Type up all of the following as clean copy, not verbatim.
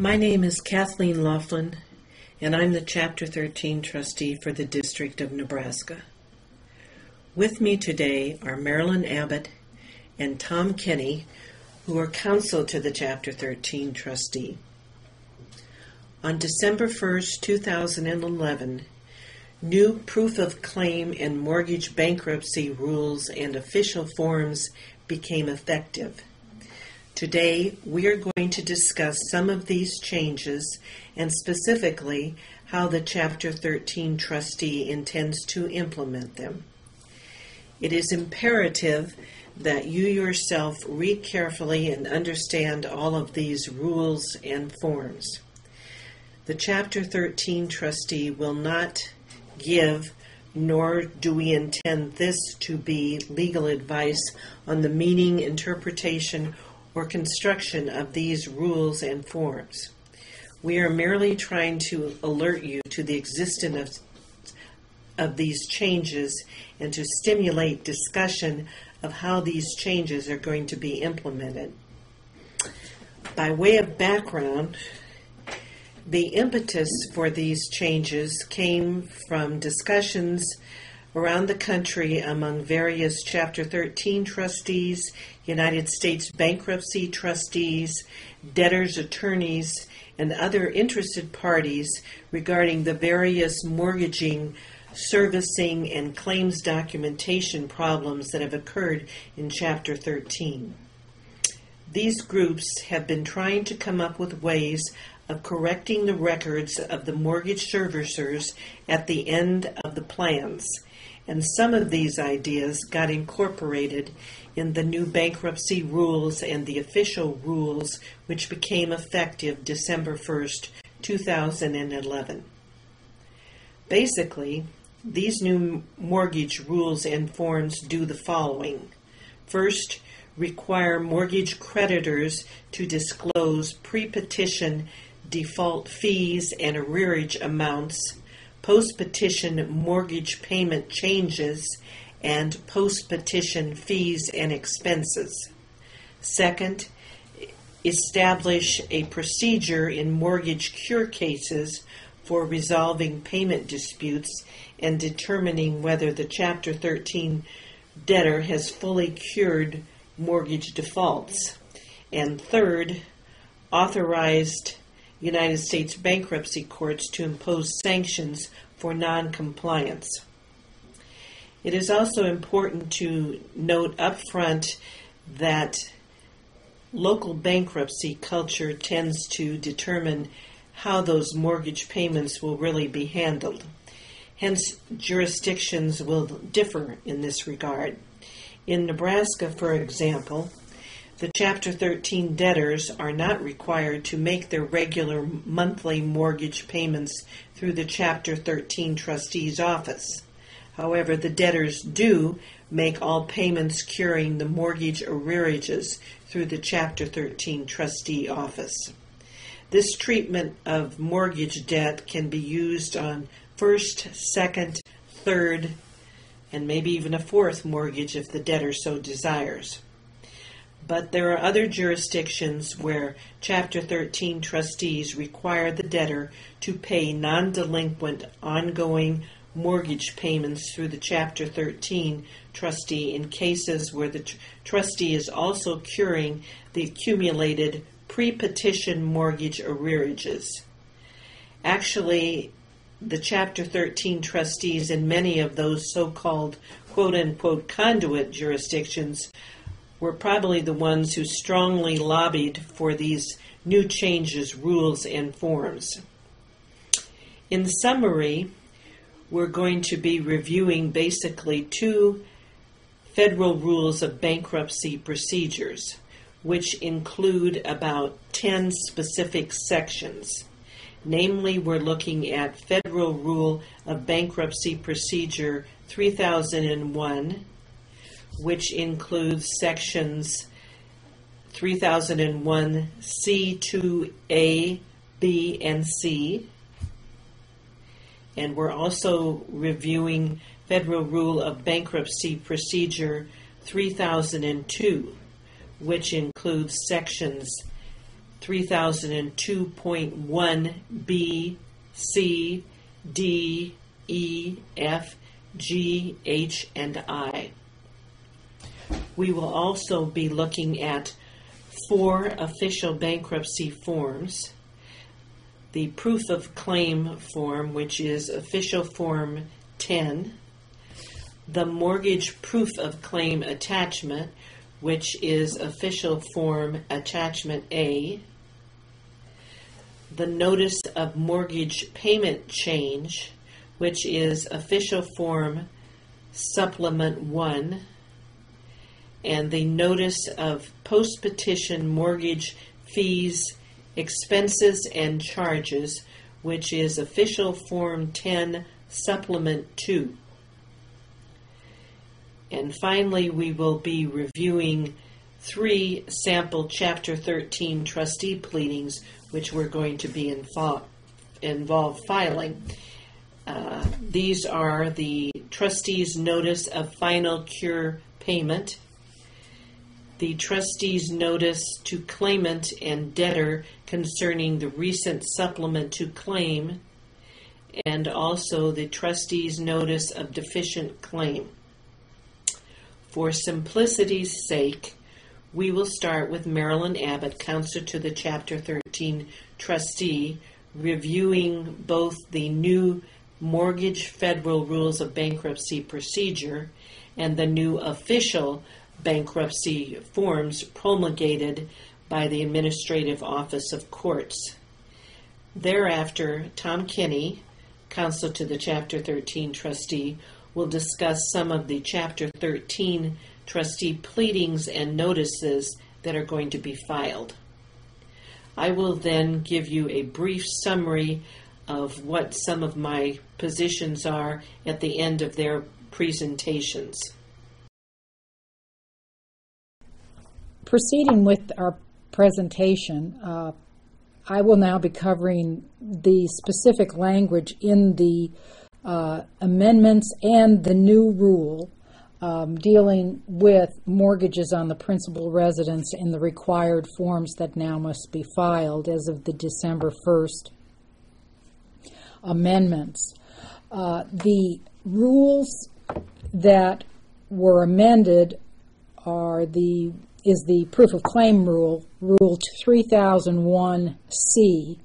My name is Kathleen Laughlin, and I'm the Chapter 13 trustee for the District of Nebraska. With me today are Marilyn Abbott and Tom Kenny, who are counsel to the Chapter 13 trustee. On December 1st, 2011, new proof of claim and mortgage bankruptcy rules and official forms became effective. Today, we are going to discuss some of these changes and specifically how the Chapter 13 trustee intends to implement them. It is imperative that you yourself read carefully and understand all of these rules and forms. The Chapter 13 trustee will not give, nor do we intend this to be legal advice on the meaning, interpretation, or construction of these rules and forms. We are merely trying to alert you to the existence of these changes and to stimulate discussion of how these changes are going to be implemented. By way of background, the impetus for these changes came from discussions around the country among various Chapter 13 trustees, United States bankruptcy trustees, debtors' attorneys, and other interested parties regarding the various mortgaging, servicing, and claims documentation problems that have occurred in Chapter 13. These groups have been trying to come up with ways of correcting the records of the mortgage servicers at the end of the plans, and some of these ideas got incorporated in the new bankruptcy rules and the official rules, which became effective December 1st, 2011. Basically, these new mortgage rules and forms do the following. First, require mortgage creditors to disclose pre-petition default fees and arrearage amounts, post-petition mortgage payment changes, and post-petition fees and expenses. Second, establish a procedure in mortgage cure cases for resolving payment disputes and determining whether the Chapter 13 debtor has fully cured mortgage defaults. And third, authorized United States bankruptcy courts to impose sanctions for non-compliance. It is also important to note up front that local bankruptcy culture tends to determine how those mortgage payments will really be handled. Hence, jurisdictions will differ in this regard. In Nebraska, for example, the Chapter 13 debtors are not required to make their regular monthly mortgage payments through the Chapter 13 trustee's office. However, the debtors do make all payments curing the mortgage arrearages through the Chapter 13 trustee office. This treatment of mortgage debt can be used on first, second, third, and maybe even a fourth mortgage if the debtor so desires. But there are other jurisdictions where Chapter 13 trustees require the debtor to pay non-delinquent ongoing mortgage payments through the Chapter 13 trustee in cases where the trustee is also curing the accumulated pre-petition mortgage arrearages. Actually, the Chapter 13 trustees in many of those so-called quote-unquote conduit jurisdictions were probably the ones who strongly lobbied for these new changes, rules, and forms. In summary, we're going to be reviewing basically two federal rules of bankruptcy procedures, which include about 10 specific sections. Namely, we're looking at Federal Rule of Bankruptcy Procedure 3001, which includes sections 3001 C2A, B, and C. And we're also reviewing Federal Rule of Bankruptcy Procedure 3002, which includes sections 3002.1b, c, d, e, f, g, h, and I. We will also be looking at 4 official bankruptcy forms: the proof of claim form, which is official form 10, the mortgage proof of claim attachment, which is official form attachment A, the notice of mortgage payment change, which is official form supplement 1, and the notice of post-petition mortgage fees, expenses, and charges, which is official form 10 supplement 2. And finally, we will be reviewing 3 sample Chapter 13 trustee pleadings, which we're going to be involved filing. These are the trustee's notice of final cure payment, the trustee's notice to claimant and debtor concerning the recent supplement to claim, and also the trustee's notice of deficient claim. For simplicity's sake, we will start with Marilyn Abbott, counsel to the Chapter 13 trustee, reviewing both the new Mortgage Federal Rules of Bankruptcy procedure and the new official bankruptcy forms promulgated by the Administrative Office of Courts. Thereafter, Tom Kinney, counsel to the Chapter 13 trustee, will discuss some of the Chapter 13 trustee pleadings and notices that are going to be filed. I will then give you a brief summary of what some of my positions are at the end of their presentations. Proceeding with our presentation, I will now be covering the specific language in the amendments and the new rule dealing with mortgages on the principal residence and the required forms that now must be filed as of the December 1st amendments. The rules that were amended is the proof of claim rule, Rule 3001C,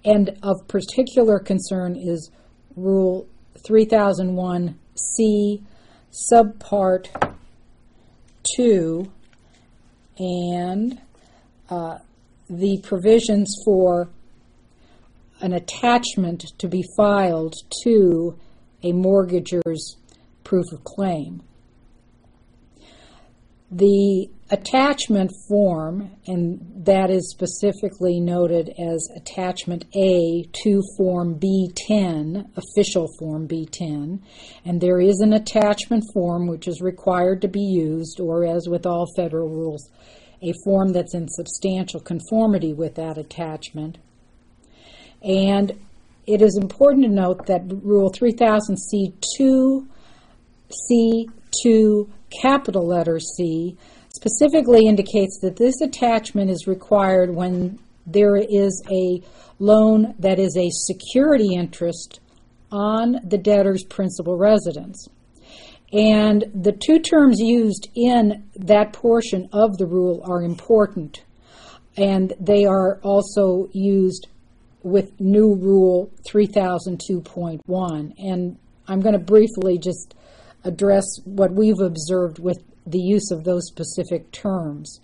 and of particular concern is Rule 3001C, subpart 2, and the provisions for an attachment to be filed to a mortgager's proof of claim. The attachment form, and that is specifically noted as Attachment A to Form B10, Official Form B10, and there is an attachment form which is required to be used, or as with all federal rules, a form that's in substantial conformity with that attachment. And it is important to note that Rule 3000C2, C2, capital letter C, specifically indicates that this attachment is required when there is a loan that is a security interest on the debtor's principal residence. And the two terms used in that portion of the rule are important, and they are also used with new Rule 3002.1. And I'm going to briefly just address what we've observed with the use of those specific terms.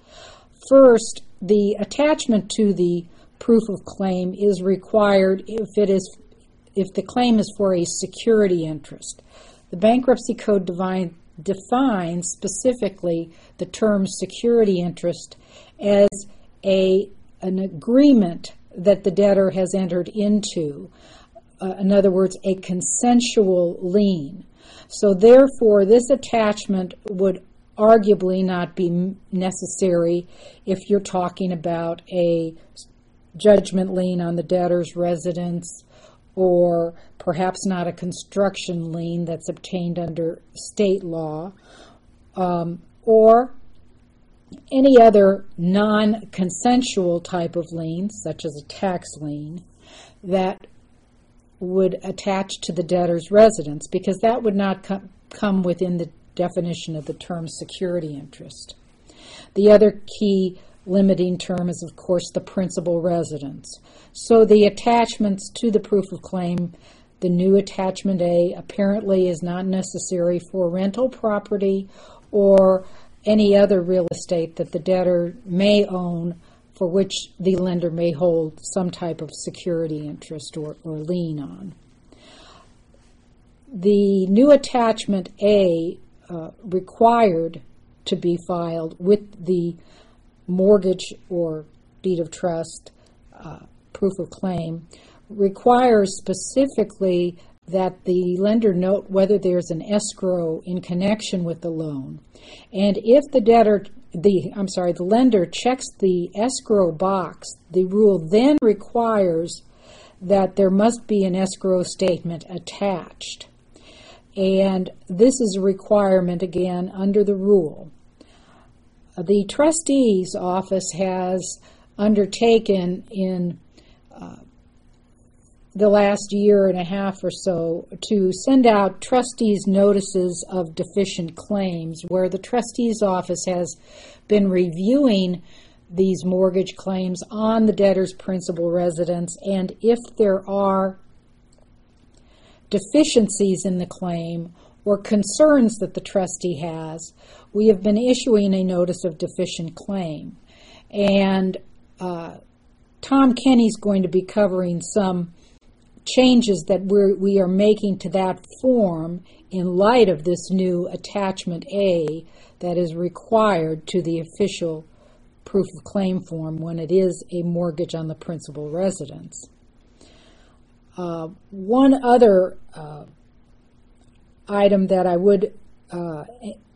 First, the attachment to the proof of claim is required if the claim is for a security interest. The Bankruptcy Code defines specifically the term security interest as an agreement that the debtor has entered into. In other words, a consensual lien. So therefore, this attachment would arguably not be necessary if you're talking about a judgment lien on the debtor's residence, or perhaps not a construction lien that's obtained under state law, or any other non-consensual type of lien, such as a tax lien, that would attach to the debtor's residence, because that would not come within the definition of the term security interest. The other key limiting term is, of course, the principal residence. So the attachments to the proof of claim, the new attachment A, apparently is not necessary for rental property or any other real estate that the debtor may own for which the lender may hold some type of security interest or lien on. The new attachment A, required to be filed with the mortgage or deed of trust proof of claim, requires specifically that the lender note whether there's an escrow in connection with the loan. And if the lender checks the escrow box, the rule then requires that there must be an escrow statement attached. And this is a requirement, again, under the rule. The trustee's office has undertaken in the last year and a half or so to send out trustees' notices of deficient claims, where the trustee's office has been reviewing these mortgage claims on the debtor's principal residence, and if there are deficiencies in the claim or concerns that the trustee has, we have been issuing a notice of deficient claim. And Tom Kenny's going to be covering some changes that we are making to that form in light of this new attachment A that is required to the official proof of claim form when it is a mortgage on the principal residence. One other item that I would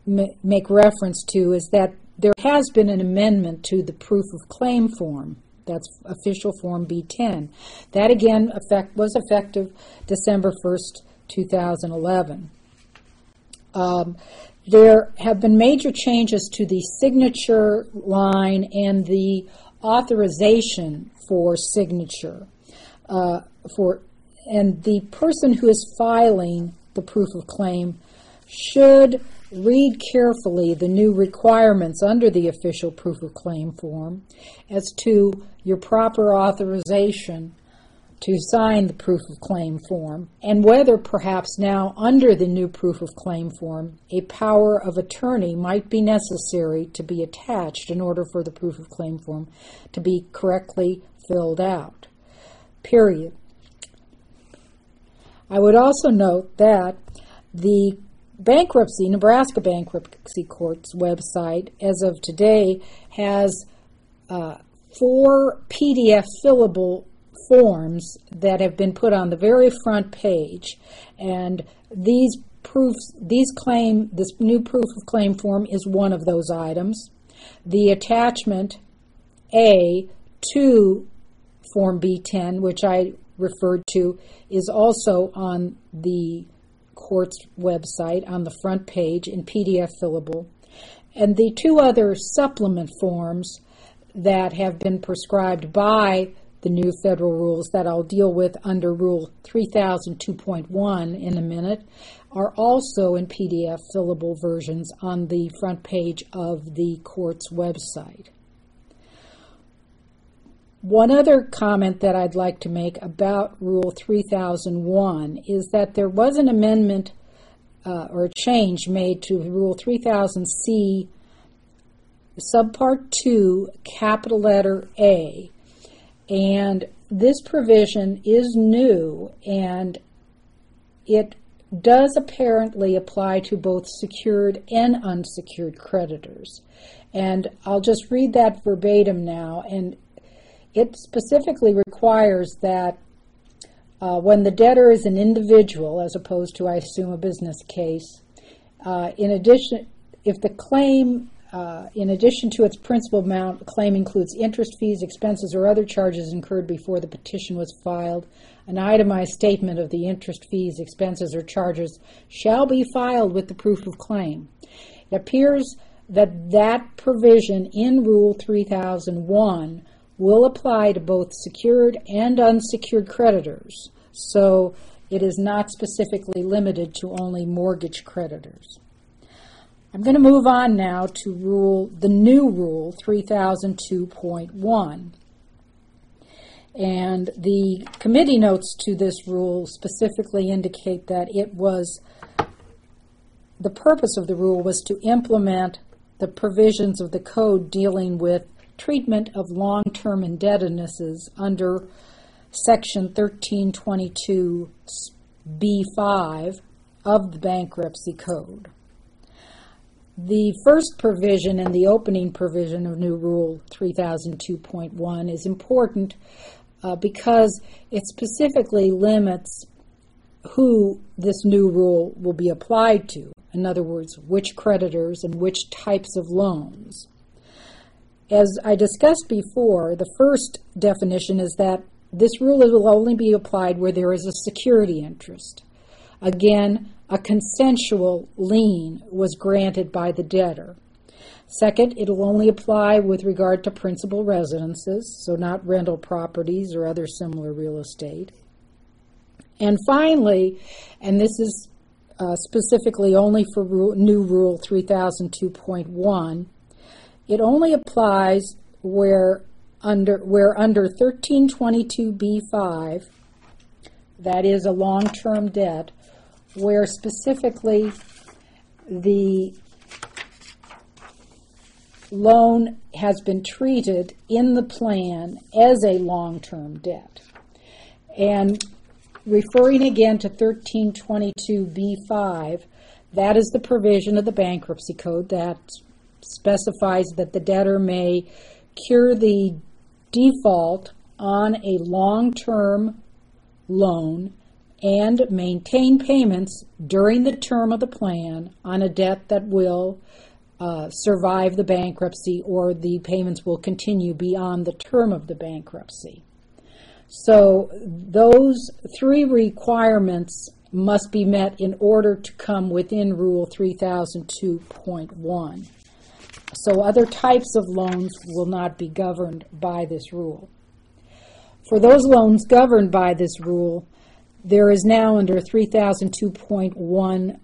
make reference to is that there has been an amendment to the proof of claim form. That's official form B10. That again was effective December 1st, 2011. There have been major changes to the signature line and the authorization for signature. And the person who is filing the proof of claim should read carefully the new requirements under the official proof of claim form as to your proper authorization to sign the proof of claim form, and whether perhaps now under the new proof of claim form a power of attorney might be necessary to be attached in order for the proof of claim form to be correctly filled out. Period. I would also note that the Nebraska Bankruptcy Court's website, as of today, has 4 PDF fillable forms that have been put on the very front page, and this new proof of claim form is one of those items. The attachment A to Form B10, which I referred to, is also on the court's website on the front page in PDF fillable. And the 2 other supplement forms that have been prescribed by the new federal rules that I'll deal with under Rule 3002.1 in a minute are also in PDF fillable versions on the front page of the court's website. One other comment that I'd like to make about Rule 3001 is that there was an amendment or a change made to Rule 3000C, Subpart 2, capital letter A. And this provision is new, and it does apparently apply to both secured and unsecured creditors. And I'll just read that verbatim now. And it specifically requires that when the debtor is an individual, as opposed to, I assume, a business case, in addition, if the claim, in addition to its principal amount, the claim includes interest, fees, expenses, or other charges incurred before the petition was filed, an itemized statement of the interest, fees, expenses, or charges shall be filed with the proof of claim. It appears that provision in Rule 3001 will apply to both secured and unsecured creditors. So it is not specifically limited to only mortgage creditors. I'm going to move on now to the new Rule 3002.1. And the committee notes to this rule specifically indicate that the purpose of the rule was to implement the provisions of the code dealing with treatment of long-term indebtednesses under Section 1322B5 of the Bankruptcy Code. The first provision and the opening provision of new Rule 3002.1 is important because it specifically limits who this new rule will be applied to. In other words, which creditors and which types of loans. As I discussed before, the first definition is that this rule will only be applied where there is a security interest. Again, a consensual lien was granted by the debtor. Second, it will only apply with regard to principal residences, so not rental properties or other similar real estate. And finally, and this is specifically only for new Rule 3002.1, it only applies where under 1322B5, that is a long-term debt, where specifically the loan has been treated in the plan as a long-term debt. And referring again to 1322B5, that is the provision of the Bankruptcy Code that specifies that the debtor may cure the default on a long-term loan and maintain payments during the term of the plan on a debt that will survive the bankruptcy, or the payments will continue beyond the term of the bankruptcy. So those three requirements must be met in order to come within Rule 3002.1. So other types of loans will not be governed by this rule. For those loans governed by this rule, there is now under 3002.1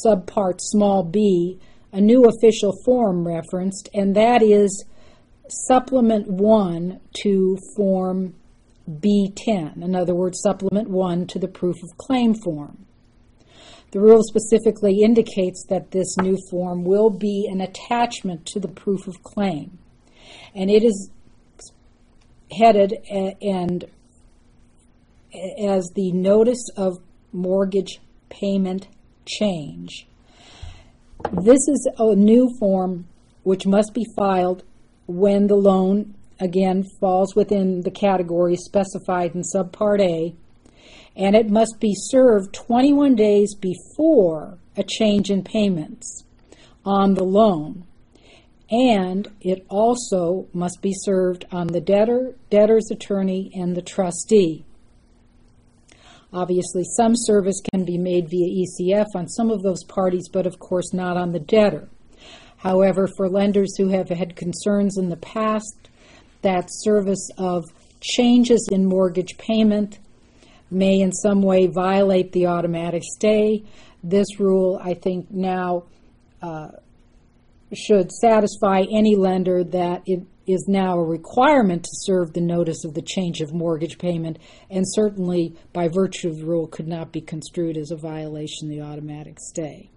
subpart small b a new official form referenced, and that is Supplement 1 to Form B10. In other words, Supplement 1 to the Proof of Claim form. The rule specifically indicates that this new form will be an attachment to the proof of claim, and it is headed and as the Notice of Mortgage Payment Change. This is a new form which must be filed when the loan, again, falls within the category specified in Subpart A, and it must be served 21 days before a change in payments on the loan. And it also must be served on the debtor, debtor's attorney, and the trustee. Obviously, some service can be made via ECF on some of those parties, but of course not on the debtor. However, for lenders who have had concerns in the past that service of changes in mortgage payment may in some way violate the automatic stay, this rule, I think, now should satisfy any lender that it is now a requirement to serve the notice of the change of mortgage payment, and certainly by virtue of the rule could not be construed as a violation of the automatic stay.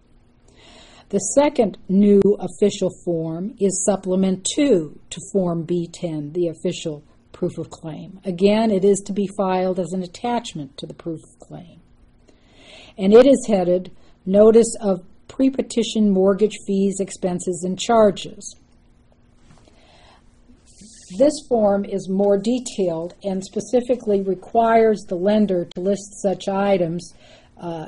The second new official form is Supplement 2 to Form B10, the official proof of claim. Again, it is to be filed as an attachment to the proof of claim. And it is headed Notice of Pre-Petition Mortgage Fees, Expenses, and Charges. This form is more detailed and specifically requires the lender to list such items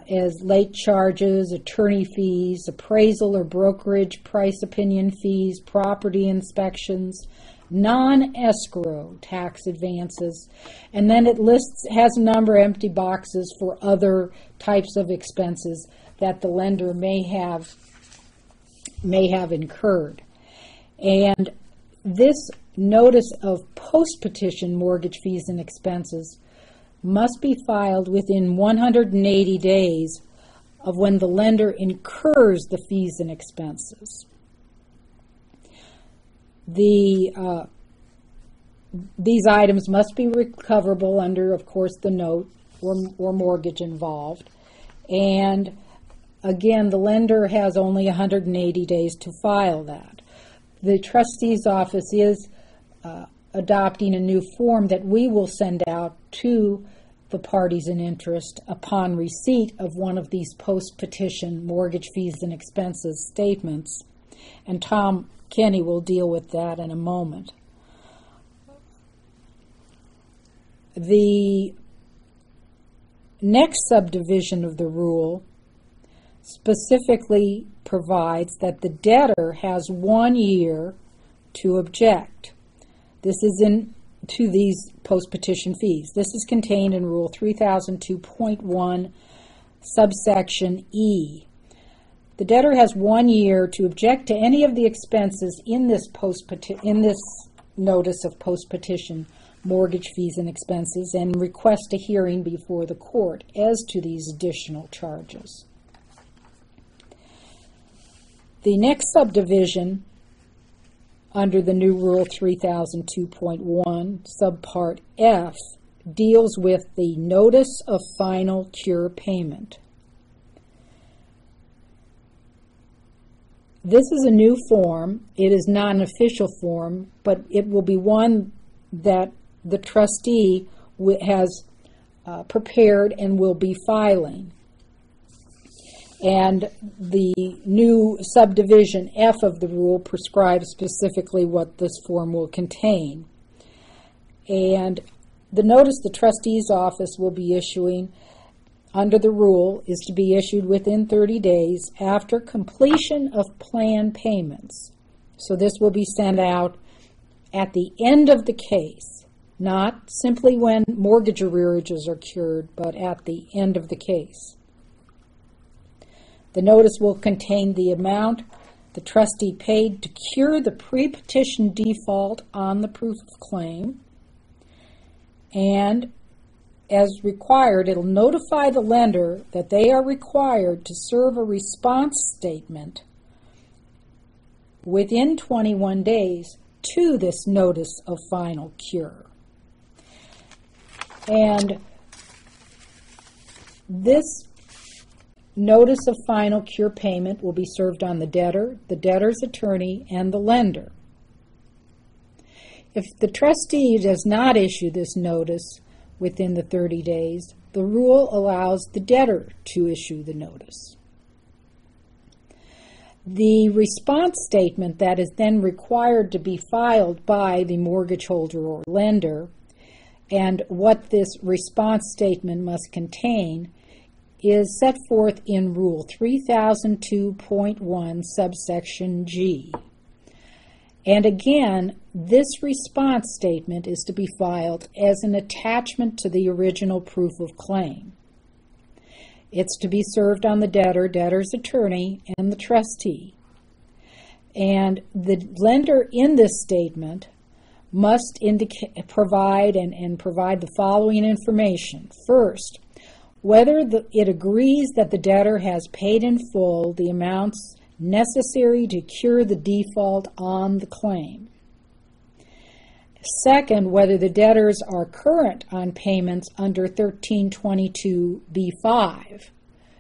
as late charges, attorney fees, appraisal or brokerage price opinion fees, property inspections, non-escrow tax advances, and then it has a number of empty boxes for other types of expenses that the lender may have may have incurred. And this notice of post-petition mortgage fees and expenses must be filed within 180 days of when the lender incurs the fees and expenses. These items must be recoverable under, of course, the note or mortgage involved. And again, the lender has only 180 days to file that. The trustee's office is adopting a new form that we will send out to the parties in interest upon receipt of one of these post-petition mortgage fees and expenses statements. And Tom Kenny will deal with that in a moment. The next subdivision of the rule specifically provides that the debtor has 1 year to object. This is to these post-petition fees. This is contained in Rule 3002.1, subsection E. The debtor has 1 year to object to any of the expenses in this notice of post-petition mortgage fees and expenses and request a hearing before the court as to these additional charges. The next subdivision under the new Rule 3002.1, subpart F, deals with the notice of final cure payment. This is a new form. It is not an official form, but it will be one that the trustee has prepared and will be filing. And the new subdivision F of the rule prescribes specifically what this form will contain. And the notice the trustee's office will be issuing under the rule is to be issued within 30 days after completion of plan payments. So this will be sent out at the end of the case, not simply when mortgage arrearages are cured, but at the end of the case. The notice will contain the amount the trustee paid to cure the pre-petition default on the proof of claim, and as required, it'll notify the lender that they are required to serve a response statement within 21 days to this notice of final cure. And this notice of final cure payment will be served on the debtor, the debtor's attorney, and the lender. If the trustee does not issue this notice within the 30 days, the rule allows the debtor to issue the notice. The response statement that is then required to be filed by the mortgage holder or lender, and what this response statement must contain, is set forth in Rule 3002.1, subsection G. And again, this response statement is to be filed as an attachment to the original proof of claim. It's to be served on the debtor, debtor's attorney, and the trustee. And the lender in this statement must provide the following information. First, whether it agrees that the debtor has paid in full the amounts necessary to cure the default on the claim. Second, whether the debtors are current on payments under 1322b5.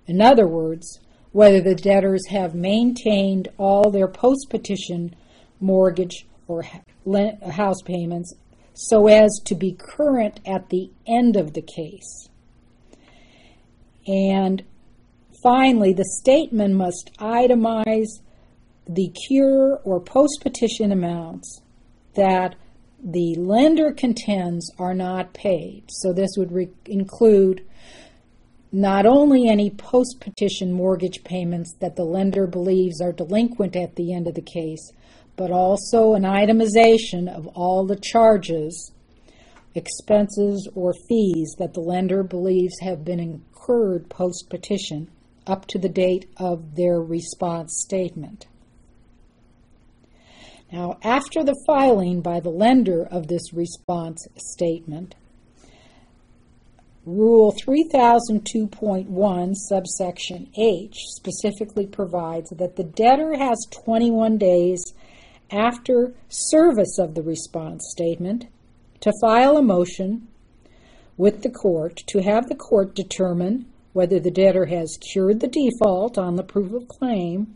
In other words, whether the debtors have maintained all their post-petition mortgage or house payments so as to be current at the end of the case. And finally, the statement must itemize the cure or post-petition amounts that the lender contends are not paid. So this would include not only any post-petition mortgage payments that the lender believes are delinquent at the end of the case, but also an itemization of all the charges, expenses, or fees that the lender believes have been incurred post-petition up to the date of their response statement. Now, after the filing by the lender of this response statement, Rule 3002.1, subsection H, specifically provides that the debtor has 21 days after service of the response statement to file a motion with the court to have the court determine whether the debtor has cured the default on the proof of claim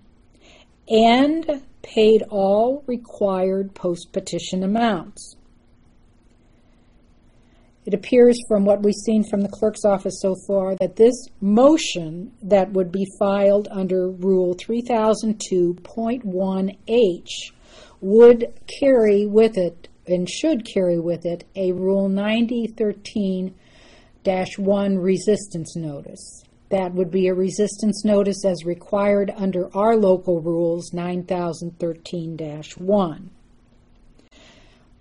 and paid all required post-petition amounts. It appears from what we've seen from the clerk's office so far that this motion that would be filed under Rule 3002.1H would carry with it, and should carry with it, a Rule 9013-1 resistance notice. That would be a resistance notice as required under our local rules 9013-1.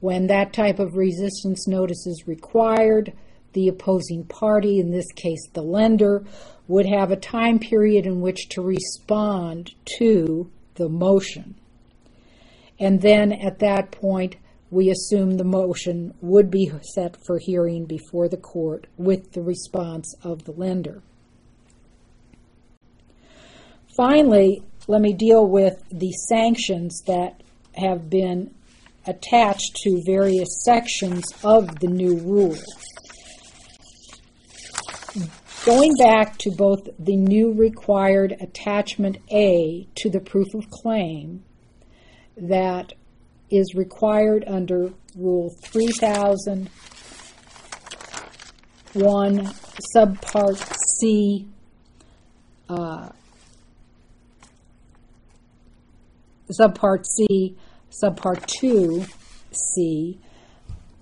When that type of resistance notice is required, the opposing party, in this case the lender, would have a time period in which to respond to the motion. And then at that point, we assume the motion would be set for hearing before the court with the response of the lender. Finally, let me deal with the sanctions that have been attached to various sections of the new rule. Going back to both the new required attachment A to the proof of claim that is required under Rule 3001 subpart C, subpart C, subpart 2C,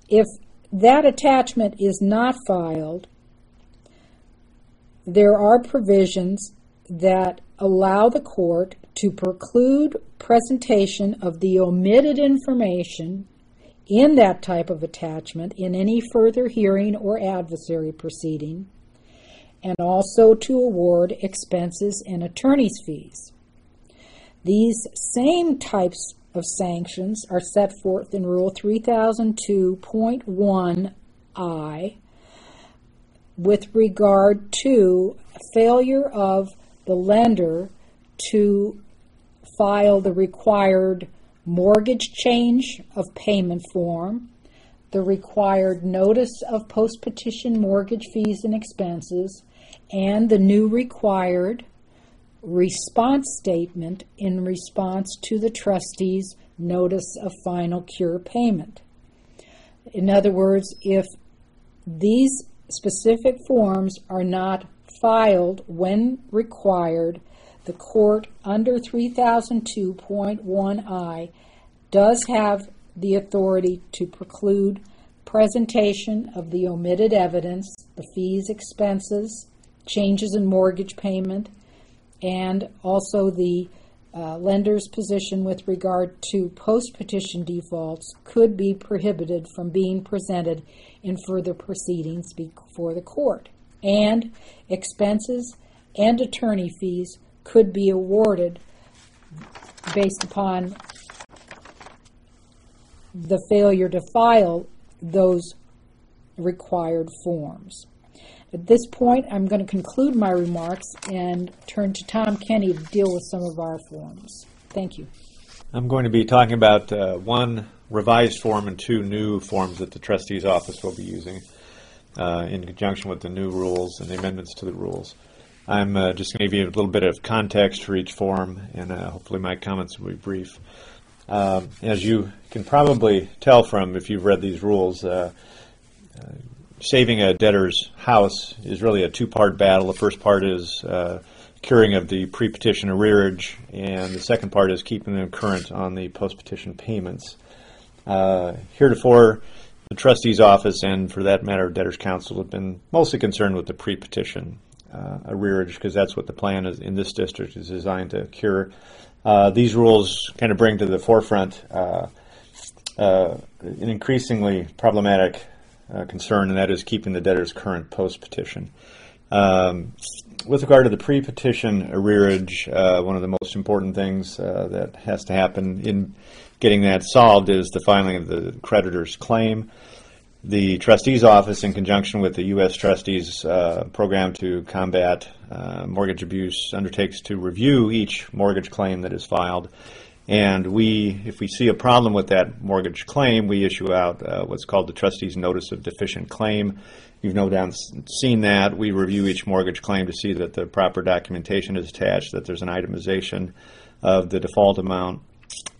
if that attachment is not filed, there are provisions that allow the court to preclude presentation of the omitted information in that type of attachment in any further hearing or adversary proceeding, and also to award expenses and attorney's fees. These same types of sanctions are set forth in Rule 3002.1I with regard to failure of the lender to file the required mortgage change of payment form, the required notice of post-petition mortgage fees and expenses, and the new required response statement in response to the trustee's notice of final cure payment. In other words, if these specific forms are not filed when required, the court under 3002.1I does have the authority to preclude presentation of the omitted evidence, the fees, expenses, changes in mortgage payment, and also the lender's position with regard to post-petition defaults could be prohibited from being presented in further proceedings before the court. And expenses and attorney fees could be awarded based upon the failure to file those required forms. At this point, I'm going to conclude my remarks and turn to Tom Kenny to deal with some of our forms. Thank you. I'm going to be talking about one revised form and two new forms that the trustee's office will be using in conjunction with the new rules and the amendments to the rules. I'm just going to give you a little bit of context for each form, and hopefully my comments will be brief. As you can probably tell from if you've read these rules, saving a debtor's house is really a two-part battle. The first part is curing of the pre-petition arrearage, and the second part is keeping them current on the post-petition payments. Heretofore, the trustee's office, and for that matter, debtor's counsel, have been mostly concerned with the pre-petition arrearage, because that's what the plan is in this district is designed to cure. These rules kind of bring to the forefront an increasingly problematic concern, and that is keeping the debtors current post-petition. with regard to the pre-petition arrearage, one of the most important things that has to happen in getting that solved is the filing of the creditor's claim. The trustee's office, in conjunction with the U.S. Trustees Program to Combat Mortgage Abuse, undertakes to review each mortgage claim that is filed. And if we see a problem with that mortgage claim, we issue out what's called the trustee's notice of deficient claim. You've no doubt seen that. We review each mortgage claim to see that the proper documentation is attached, that there's an itemization of the default amount,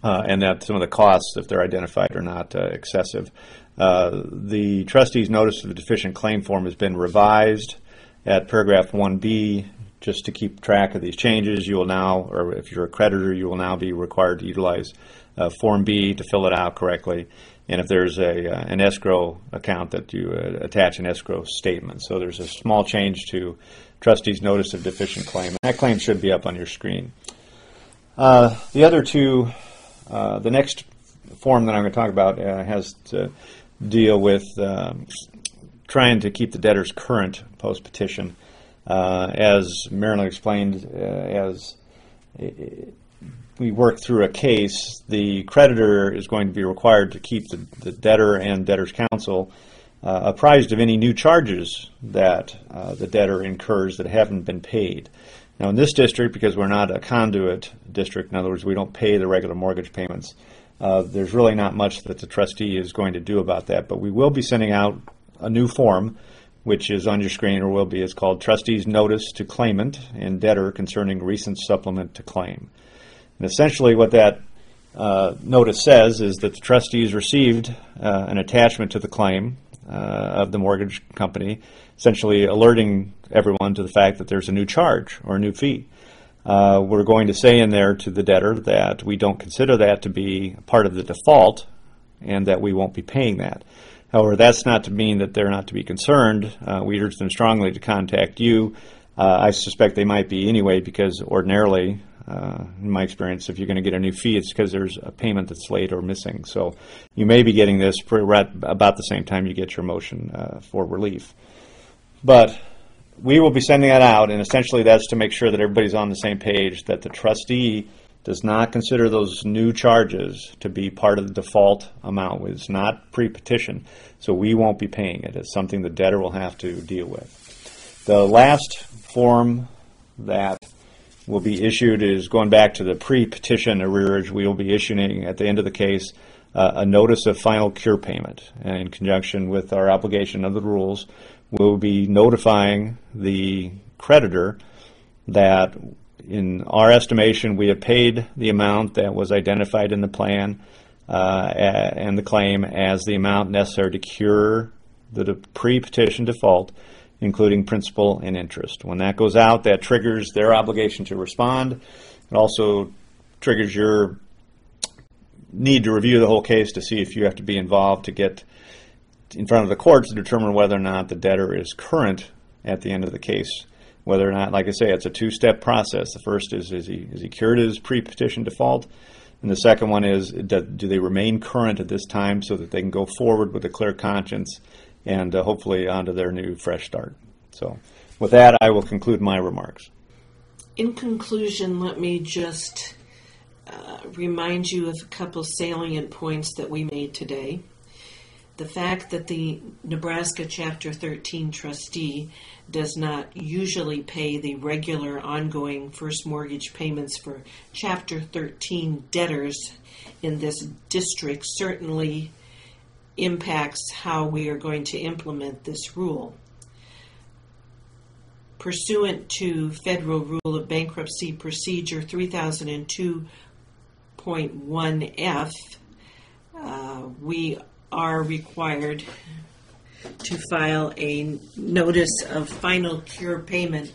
and that some of the costs, if they're identified, are not excessive. The trustee's notice of deficient claim form has been revised at paragraph 1B. Just to keep track of these changes, you will now, or if you're a creditor, you will now be required to utilize Form B to fill it out correctly. And if there's an escrow account, that you attach an escrow statement. So there's a small change to trustee's notice of deficient claim. That claim should be up on your screen. The other two, the next form that I'm going to talk about has to deal with trying to keep the debtors current post-petition. As Marilyn explained, as we work through a case, the creditor is going to be required to keep the debtor and debtor's counsel apprised of any new charges that the debtor incurs that haven't been paid. Now, in this district, because we're not a conduit district, in other words, we don't pay the regular mortgage payments, there's really not much that the trustee is going to do about that. But we will be sending out a new form, which is on your screen, or will be. It's called Trustee's Notice to Claimant and Debtor Concerning Recent Supplement to Claim. And essentially what that notice says is that the trustees received an attachment to the claim of the mortgage company, essentially alerting everyone to the fact that there's a new charge or a new fee. We're going to say in there to the debtor that we don't consider that to be part of the default and that we won't be paying that. However, that's not to mean that they're not to be concerned. We urge them strongly to contact you. I suspect they might be anyway, because ordinarily, in my experience, if you're going to get a new fee, it's because there's a payment that's late or missing. So you may be getting this right about the same time you get your motion for relief. But we will be sending that out, and essentially that's to make sure that everybody's on the same page, that the trustee does not consider those new charges to be part of the default amount. It's not pre-petition, so we won't be paying it. It's something the debtor will have to deal with. The last form that will be issued is going back to the pre-petition arrearage. We will be issuing at the end of the case a notice of final cure payment. And in conjunction with our obligation under the rules, we'll be notifying the creditor that in our estimation, we have paid the amount that was identified in the plan and the claim as the amount necessary to cure the pre-petition default, including principal and interest. When that goes out, that triggers their obligation to respond. It also triggers your need to review the whole case to see if you have to be involved to get in front of the court to determine whether or not the debtor is current at the end of the case. Whether or not, like I say, it's a two-step process. The first is he cured his pre-petition default? And the second one is, do they remain current at this time so that they can go forward with a clear conscience and hopefully onto their new fresh start. So with that, I will conclude my remarks. In conclusion, let me just remind you of a couple salient points that we made today. The fact that the Nebraska Chapter 13 trustee does not usually pay the regular ongoing first mortgage payments for Chapter 13 debtors in this district certainly impacts how we are going to implement this rule. Pursuant to Federal Rule of Bankruptcy Procedure 3002.1F, we are required to file a notice of final cure payment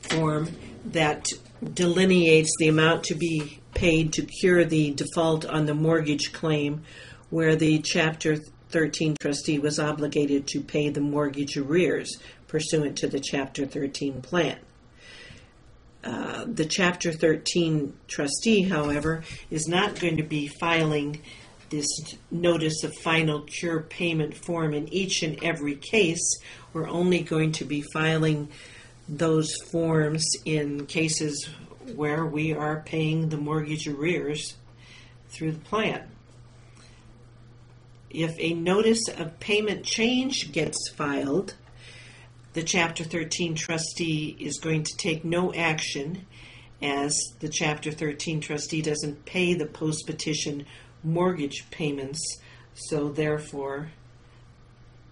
form that delineates the amount to be paid to cure the default on the mortgage claim where the Chapter 13 trustee was obligated to pay the mortgage arrears pursuant to the Chapter 13 plan. The Chapter 13 trustee, however, is not going to be filing this notice of final cure payment form in each and every case. We're only going to be filing those forms in cases where we are paying the mortgage arrears through the plan. If a notice of payment change gets filed, the Chapter 13 trustee is going to take no action, as the Chapter 13 trustee doesn't pay the post-petition mortgage payments, so therefore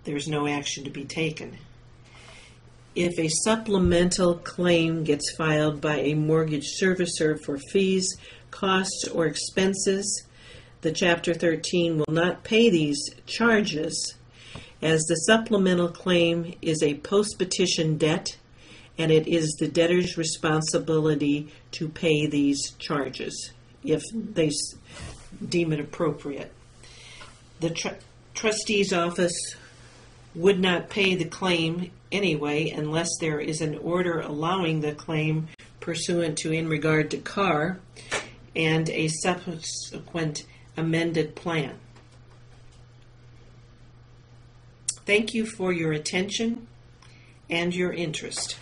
there's no action to be taken. If a supplemental claim gets filed by a mortgage servicer for fees, costs, or expenses, the Chapter 13 will not pay these charges, as the supplemental claim is a post-petition debt, and it is the debtor's responsibility to pay these charges if they deem it appropriate. The trustee's office would not pay the claim anyway unless there is an order allowing the claim pursuant to in regard to CAR and a subsequent amended plan. Thank you for your attention and your interest.